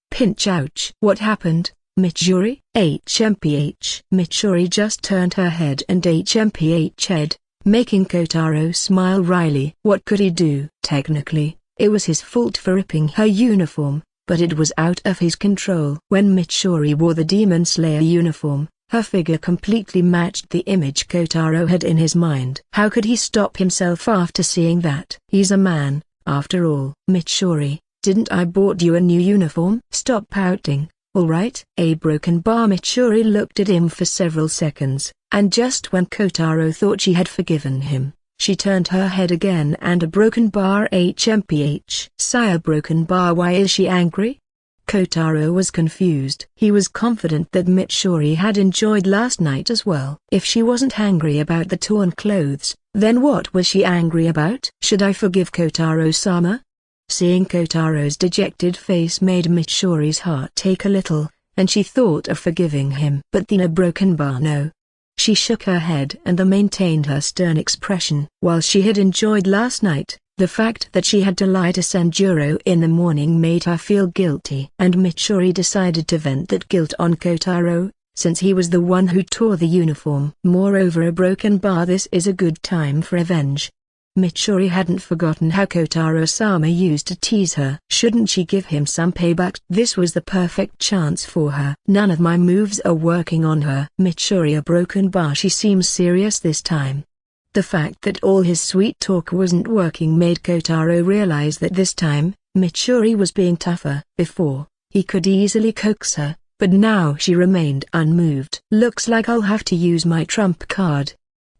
Pinch. Ouch. What happened, Mitsuri? HMPH. Mitsuri just turned her head and HMPH head, making Kotaro smile wryly. What could he do? Technically, it was his fault for ripping her uniform, but it was out of his control. When Mitsuri wore the Demon Slayer uniform, her figure completely matched the image Kotaro had in his mind. How could he stop himself after seeing that? He's a man, after all. Mitsuri, didn't I bought you a new uniform? Stop pouting, alright? A broken bar. Mitsuri looked at him for several seconds, and just when Kotaro thought she had forgiven him, she turned her head again and a broken bar. HMPH. Sire, broken bar, why is she angry? Kotaro was confused. He was confident that Mitsuri had enjoyed last night as well. If she wasn't angry about the torn clothes, then what was she angry about? Should I forgive Kotaro-sama? Seeing Kotaro's dejected face made Mitsuri's heart take a little, and she thought of forgiving him. But then a broken bar, no. She shook her head and maintained her stern expression. While she had enjoyed last night, the fact that she had to lie to Senjuro in the morning made her feel guilty. And Mitsuri decided to vent that guilt on Kotaro, since he was the one who tore the uniform. Moreover, a broken bar, this is a good time for revenge. Mitsuri hadn't forgotten how Kotaro-sama used to tease her. Shouldn't she give him some payback? This was the perfect chance for her. None of my moves are working on her. Mitsuri, a broken bar. She seems serious this time. The fact that all his sweet talk wasn't working made Kotaro realize that this time, Mitsuri was being tougher. Before, he could easily coax her, but now she remained unmoved. Looks like I'll have to use my trump card.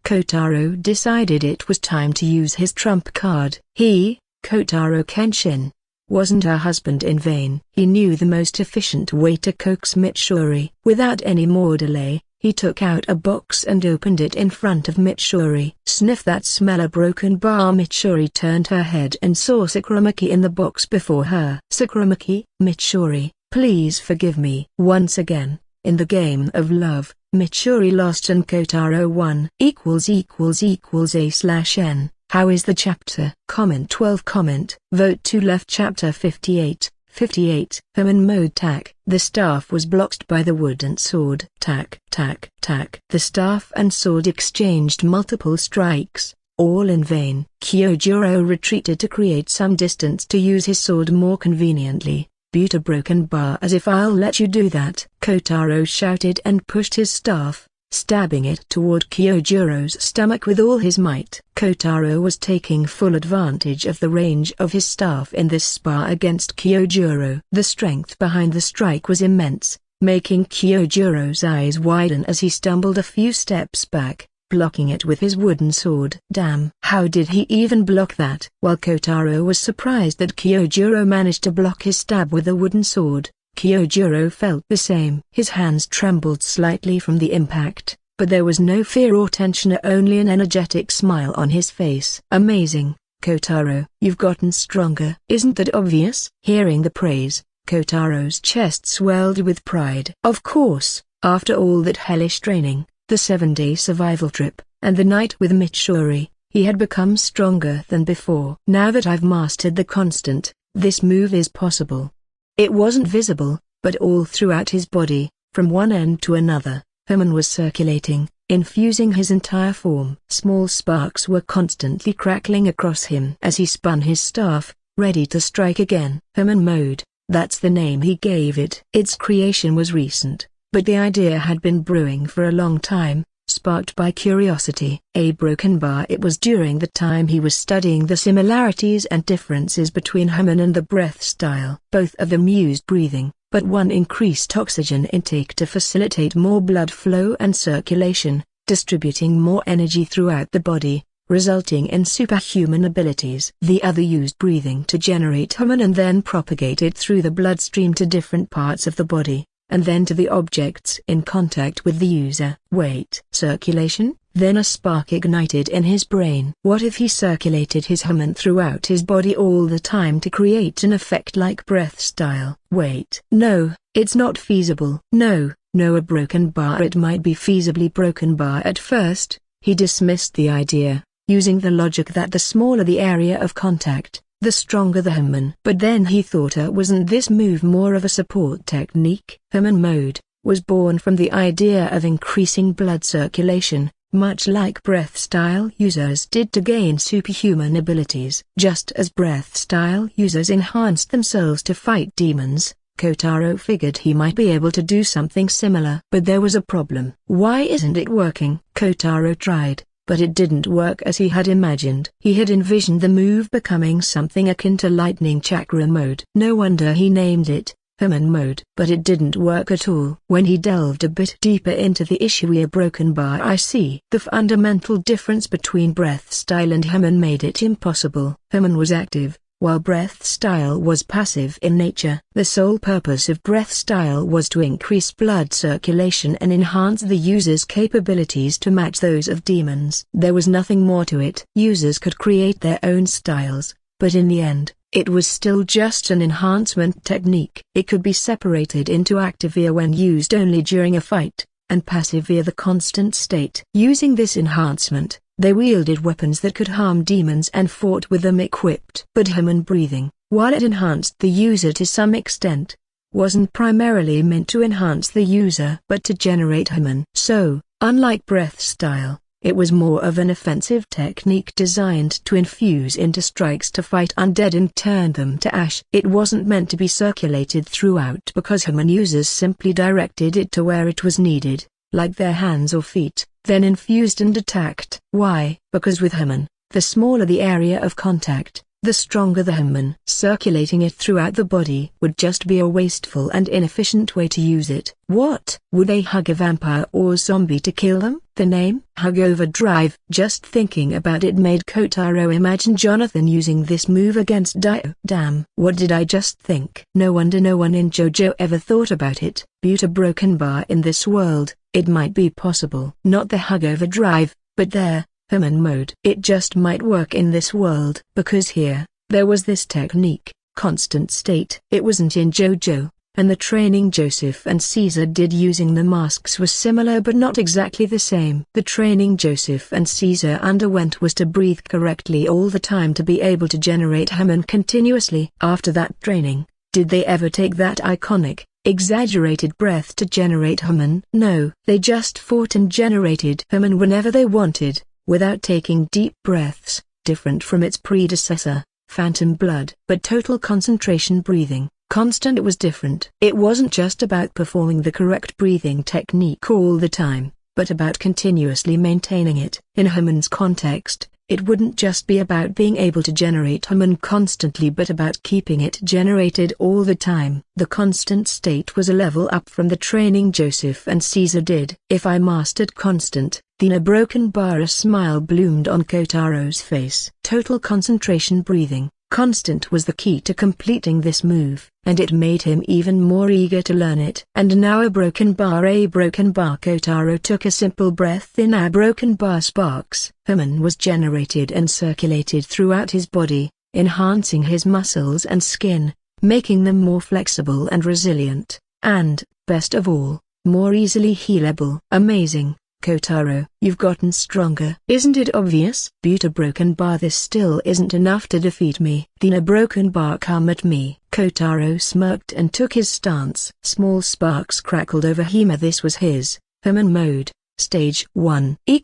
Kotaro decided it was time to use his trump card. He, Kotaro Kenshin, wasn't her husband in vain. He knew the most efficient way to coax Mitsuri. Without any more delay, he took out a box and opened it in front of Mitsuri. Sniff that smell, a broken bar. Mitsuri turned her head and saw Sakuramaki in the box before her. Sakuramaki, Mitsuri, please forgive me. Once again, In the game of love, Mitsuri lost and Kotaro won. ===A/N. How is the chapter? Comment 12. Comment. Vote to left. Chapter 58. 58. Human mode. Tack. The staff was blocked by the wooden sword. Tack, tack, tack. The staff and sword exchanged multiple strikes, all in vain. Kyojuro retreated to create some distance to use his sword more conveniently. Buta broken bar. As if I'll let you do that. Kotaro shouted and pushed his staff, stabbing it toward Kyojuro's stomach with all his might. Kotaro was taking full advantage of the range of his staff in this spar against Kyojuro. The strength behind the strike was immense, making Kyojuro's eyes widen as he stumbled a few steps back, blocking it with his wooden sword. Damn! How did he even block that? While Kotaro was surprised that Kyojuro managed to block his stab with a wooden sword, Kyojuro felt the same. His hands trembled slightly from the impact, but there was no fear or tension, only an energetic smile on his face. Amazing, Kotaro. You've gotten stronger. Isn't that obvious? Hearing the praise, Kotaro's chest swelled with pride. Of course, after all that hellish training, the 7-day survival trip, and the night with Mitsuri, he had become stronger than before. Now that I've mastered the constant, this move is possible. It wasn't visible, but all throughout his body, from one end to another, Herman was circulating, infusing his entire form. Small sparks were constantly crackling across him as he spun his staff, ready to strike again. Herman mode, that's the name he gave it. Its creation was recent, but the idea had been brewing for a long time, sparked by curiosity. A broken bar. It was during the time he was studying the similarities and differences between Herman and the breath style. Both of them used breathing, but one increased oxygen intake to facilitate more blood flow and circulation, distributing more energy throughout the body, resulting in superhuman abilities. The other used breathing to generate Herman and then propagate it through the bloodstream to different parts of the body, and then to the objects in contact with the user. Wait. Circulation? Then a spark ignited in his brain. What if he circulated his Herman throughout his body all the time to create an effect like breath style? Wait. No, it's not feasible. No, a broken bar. It might be feasibly broken bar at first. He dismissed the idea, using the logic that the smaller the area of contact, the stronger the Herman. But then he thought, wasn't this move more of a support technique? Herman mode was born from the idea of increasing blood circulation, much like breath style users did to gain superhuman abilities. Just as breath style users enhanced themselves to fight demons, Kotaro figured he might be able to do something similar. But there was a problem. Why isn't it working? Kotaro tried, but it didn't work as he had imagined. He had envisioned the move becoming something akin to lightning chakra mode. No wonder he named it Herman mode. But it didn't work at all. When he delved a bit deeper into the issue, a broken bar. I see. The fundamental difference between breath style and Herman made it impossible. Herman was active, while breath style was passive in nature. The sole purpose of breath style was to increase blood circulation and enhance the user's capabilities to match those of demons. There was nothing more to it. Users could create their own styles, but in the end, it was still just an enhancement technique. It could be separated into active via when used only during a fight, and passive via the constant state. Using this enhancement, they wielded weapons that could harm demons and fought with them equipped. But Herman breathing, while it enhanced the user to some extent, wasn't primarily meant to enhance the user but to generate Herman. So, unlike breath style, it was more of an offensive technique designed to infuse into strikes to fight undead and turn them to ash. It wasn't meant to be circulated throughout because Herman users simply directed it to where it was needed, like their hands or feet, then infused and attacked. Why? Because with Herman, the smaller the area of contact, the stronger the Herman. Circulating it throughout the body would just be a wasteful and inefficient way to use it. What? Would they hug a vampire or zombie to kill them? The name? Hug Overdrive. Just thinking about it made Kotaro imagine Jonathan using this move against Dio. Damn. What did I just think? No wonder no one in JoJo ever thought about it. Buta broken bar. In this world, it might be possible. Not the Hug Overdrive, but there. Herman mode. It just might work in this world because here, there was this technique, constant state. It wasn't in JoJo, and the training Joseph and Caesar did using the masks was similar but not exactly the same. The training Joseph and Caesar underwent was to breathe correctly all the time to be able to generate Haman continuously. After that training, did they ever take that iconic, exaggerated breath to generate Haman? No, they just fought and generated Haman whenever they wanted, without taking deep breaths, different from its predecessor, phantom blood. But total concentration breathing, constant, it was different. It wasn't just about performing the correct breathing technique all the time, but about continuously maintaining it. In Haman's context, it wouldn't just be about being able to generate Haman constantly but about keeping it generated all the time. The constant state was a level up from the training Joseph and Caesar did. If I mastered constant, then a broken bar, a smile bloomed on Kotaro's face. Total concentration breathing, constant, was the key to completing this move, and it made him even more eager to learn it. And now a broken bar, a broken bar. Kotaro took a simple breath in. A broken bar sparks. Haman was generated and circulated throughout his body, enhancing his muscles and skin, making them more flexible and resilient, and, best of all, more easily healable. Amazing, Kotaro. You've gotten stronger. Isn't it obvious? But a broken bar, this still isn't enough to defeat me. Then a broken bar, come at me. Kotaro smirked and took his stance. Small sparks crackled over him. This was his Haman mode. Stage 1 ==A/N.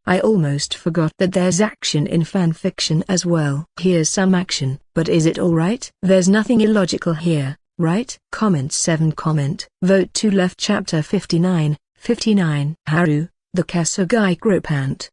I almost forgot that there's action in fanfiction as well. Here's some action. But is it alright? There's nothing illogical here, right? Comment 7. Comment. Vote to left. Chapter 59. Haru, the Kasugai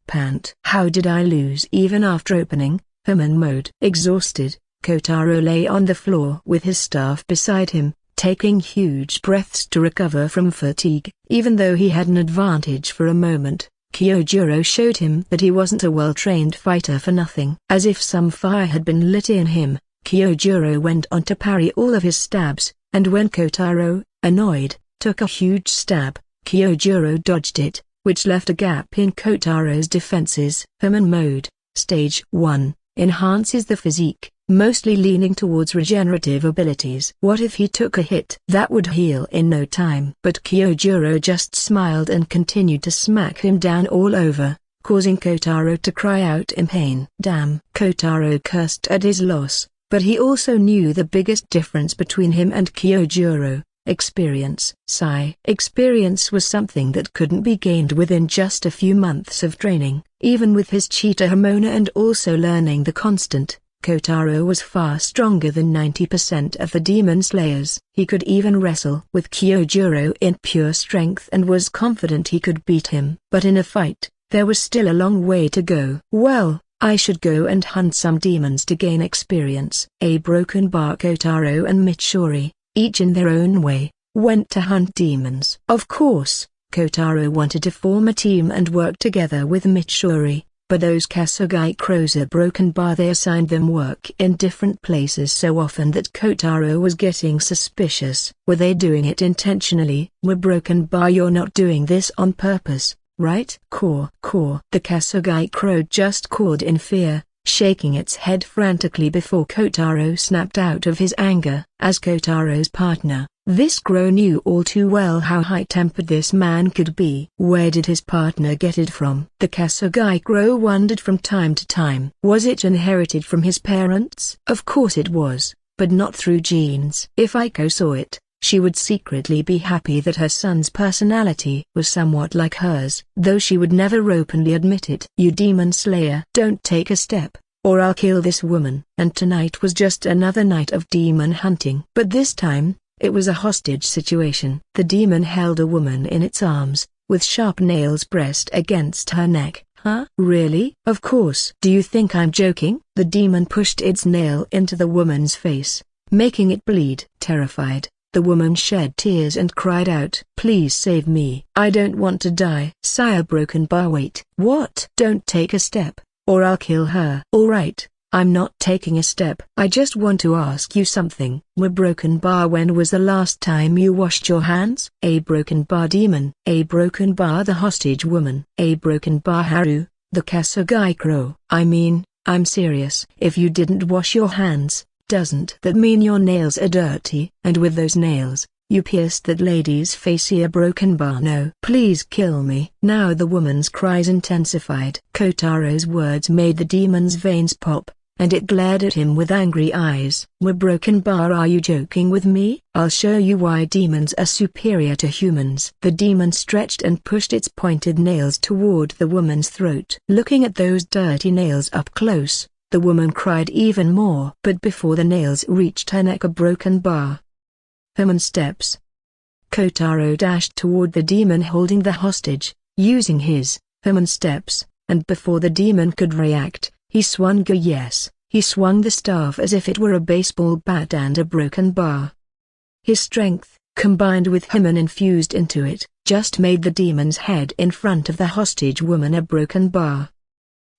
pant. How did I lose even after opening Haman mode? Exhausted, Kotaro lay on the floor with his staff beside him, taking huge breaths to recover from fatigue. Even though he had an advantage for a moment, Kyojuro showed him that he wasn't a well-trained fighter for nothing. As if some fire had been lit in him, Kyojuro went on to parry all of his stabs, and when Kotaro, annoyed, took a huge stab, Kyojuro dodged it, which left a gap in Kotaro's defenses. Haman mode, Stage 1, enhances the physique, mostly leaning towards regenerative abilities. What if he took a hit? That would heal in no time. But Kyojuro just smiled and continued to smack him down all over, causing Kotaro to cry out in pain. Damn! Kotaro cursed at his loss, but he also knew the biggest difference between him and Kyojuro: experience. Sigh. Experience was something that couldn't be gained within just a few months of training. Even with his cheetah hormone and also learning the constant, Kotaro was far stronger than 90% of the demon slayers. He could even wrestle with Kyojuro in pure strength and was confident he could beat him. But in a fight, there was still a long way to go. Well, I should go and hunt some demons to gain experience. A broken bar. Kotaro and Mitsuri, each in their own way, went to hunt demons. Of course, Kotaro wanted to form a team and work together with Mitsuri, but those Kasugai crows, a broken bar, they assigned them work in different places so often that Kotaro was getting suspicious. Were they doing it intentionally? Were broken bar, you're not doing this on purpose, right? Caw. The Kasugai crow just cawed in fear, shaking its head frantically before Kotaro snapped out of his anger. As Kotaro's partner, this crow knew all too well how high-tempered this man could be. Where did his partner get it from? The Kasugai crow wondered from time to time. Was it inherited from his parents? Of course it was, but not through genes. If Aiko saw it, she would secretly be happy that her son's personality was somewhat like hers, though she would never openly admit it. You demon slayer, don't take a step, or I'll kill this woman. And tonight was just another night of demon hunting. But this time, it was a hostage situation. The demon held a woman in its arms, with sharp nails pressed against her neck. Huh? Really? Of course. Do you think I'm joking? The demon pushed its nail into the woman's face, making it bleed. Terrified, the woman shed tears and cried out, "Please save me. I don't want to die." Sire broken bar. Wait. What? Don't take a step, or I'll kill her. All right. I'm not taking a step. I just want to ask you something. Were broken bar, when was the last time you washed your hands? A broken bar demon. A broken bar the hostage woman. A broken bar Haru, the Kasugai crow. I mean, I'm serious. If you didn't wash your hands, Doesn't that mean your nails are dirty? And with those nails, you pierced that lady's face. A broken bar. No. Please kill me. Now the woman's cries intensified. Kotaro's words made the demon's veins pop, and it glared at him with angry eyes. "A broken bar? Are you joking with me? I'll show you why demons are superior to humans." The demon stretched and pushed its pointed nails toward the woman's throat. Looking at those dirty nails up close, the woman cried even more. But before the nails reached her neck, a broken bar. Human steps. Kotaro dashed toward the demon holding the hostage, using his human steps, and before the demon could react, he swung he swung the staff as if it were a baseball bat and a broken bar. His strength, combined with human infused into it, just made the demon's head in front of the hostage woman a broken bar.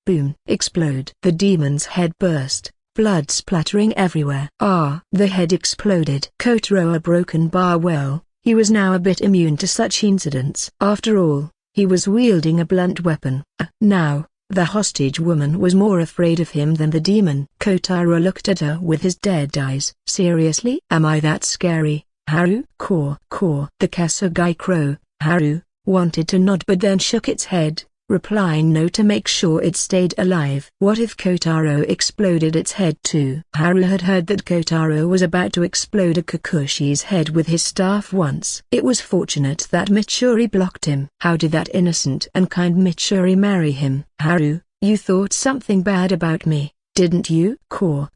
Boom! Explode! The demon's head burst, blood splattering everywhere. The head exploded. Kotaro a broken bar. Well, he was now a bit immune to such incidents. After all, he was wielding a blunt weapon. Now, the hostage woman was more afraid of him than the demon. Kotaro looked at her with his dead eyes. "Seriously? Am I that scary, Haru?" Caw. The Kasugai crow, Haru, wanted to nod but then shook its head, replying no to make sure it stayed alive. What if Kotaro exploded its head too? Haru had heard that Kotaro was about to explode a Kakushi's head with his staff once. It was fortunate that Mitsuri blocked him. How did that innocent and kind Mitsuri marry him? "Haru, you thought something bad about me, didn't you?" Caw.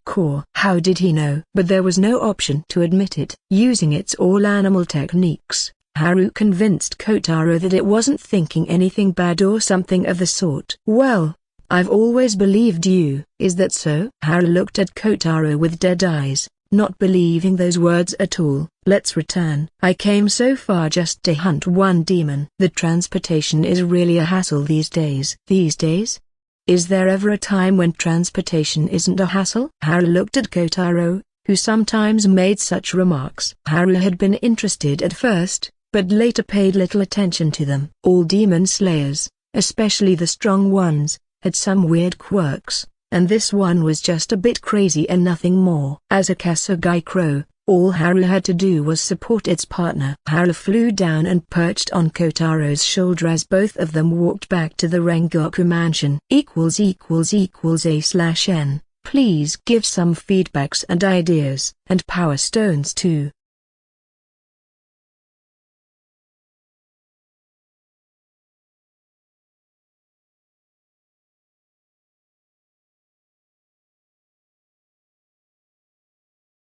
How did he know? But there was no option to admit it. Using its all-animal techniques, Haru convinced Kotaro that it wasn't thinking anything bad or something of the sort. "Well, I've always believed you." "Is that so?" Haru looked at Kotaro with dead eyes, not believing those words at all. "Let's return. I came so far just to hunt one demon." The transportation is really a hassle these days. These days? Is there ever a time when transportation isn't a hassle? Haru looked at Kotaro, who sometimes made such remarks. Haru had been interested at first, but later paid little attention to them. All demon slayers, especially the strong ones, had some weird quirks, and this one was just a bit crazy and nothing more. As a Kasugai crow, all Haru had to do was support its partner. Haru flew down and perched on Kotaro's shoulder as both of them walked back to the Rengoku mansion. == A/N. Please give some feedbacks and ideas, and power stones too.